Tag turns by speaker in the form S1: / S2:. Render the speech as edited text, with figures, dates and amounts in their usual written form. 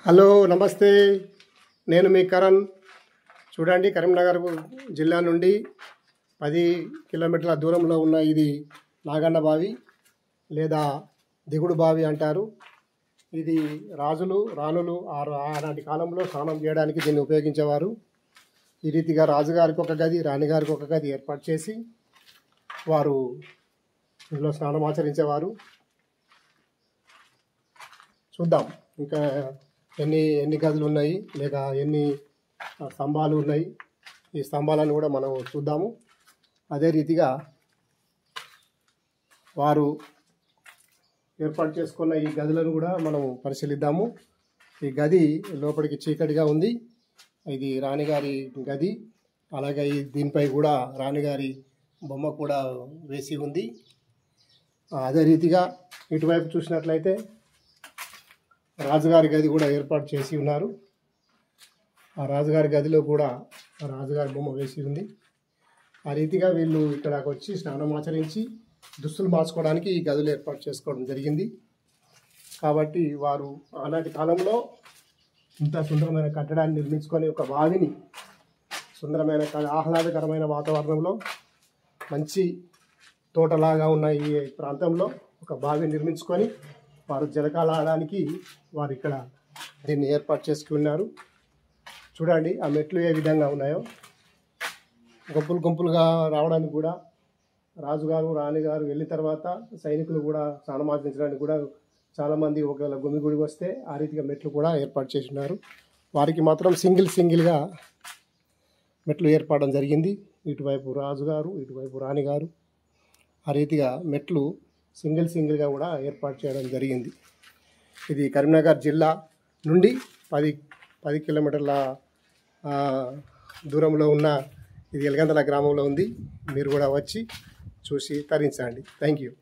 S1: Hello నమస్తే, నేను మీ కరణ్. చూడండి, కరీంనగర్ జిల్లా నుండి 10 కిలోమీటర్ల దూరంలో ఉన్న ఇది నాగన్న బావి లేదా దిగుడు బావి అంటారు. ఇది రాజులు రాణులు ఆనాటి కాలంలో స్నానం చేయడానికి దీన్ని ఉపయోగించేవారు. ఈ రీతిగా రాజుగారికి ఒక గది, రాణిగారికి ఒక గది ఏర్పాటు చేసి వారు ఇందులో స్నానం ఆచరించేవారు. చూద్దాం ఇంకా ఎన్ని గదులు ఉన్నాయి, లేక ఎన్ని స్తంభాలు ఉన్నాయి. ఈ స్తంభాలను కూడా మనం చూద్దాము. అదే రీతిగా వారు ఏర్పాటు చేసుకున్న ఈ గదులను కూడా మనం పరిశీలిద్దాము. ఈ గది లోపలికి చీకటిగా ఉంది. ఇది రాణిగారి గది. అలాగే దీనిపై కూడా రాణిగారి బొమ్మ కూడా వేసి ఉంది. అదే రీతిగా ఇటువైపు చూసినట్లయితే రాజుగారి గది కూడా ఏర్పాటు చేసి ఉన్నారు. ఆ రాజుగారి గదిలో కూడా రాజుగారి బొమ్మ వేసి ఉంది. ఆ రీతిగా వీళ్ళు ఇక్కడికి వచ్చి స్నానం ఆచరించి దుస్తులు మార్చుకోవడానికి ఈ గదులు ఏర్పాటు చేసుకోవడం జరిగింది. కాబట్టి వారు ఆనాటి కాలంలో ఇంత సుందరమైన కట్టడాన్ని నిర్మించుకొని ఒక బావిని సుందరమైన ఆహ్లాదకరమైన వాతావరణంలో మంచి తోటలాగా ఉన్న ఈ ప్రాంతంలో ఒక బావి నిర్మించుకొని వారు జలకాలాడడానికి వారు ఇక్కడ దీన్ని ఏర్పాటు చేసుకున్నారు. చూడండి ఆ మెట్లు ఏ విధంగా ఉన్నాయో. గుంపులుగా రావడానికి కూడా రాజుగారు రాణిగారు వెళ్ళిన తర్వాత సైనికులు కూడా స్నానమాచరించడానికి కూడా చాలామంది ఒకవేళ గుమిగుడి వస్తే ఆ రీతిగా మెట్లు కూడా ఏర్పాటు చేసి ఉన్నారు. వారికి మాత్రం సింగిల్గా మెట్లు ఏర్పడడం జరిగింది. ఇటువైపు రాజుగారు, ఇటువైపు రాణిగారు, ఆ రీతిగా మెట్లు సింగిల్గా కూడా ఏర్పాటు చేయడం జరిగింది. ఇది కరీంనగర్ జిల్లా నుండి 10 కిలోమీటర్ల దూరంలో ఉన్న ఇది ఎలగందల గ్రామంలో ఉంది. మీరు కూడా వచ్చి చూసి తరించండి. Thank you.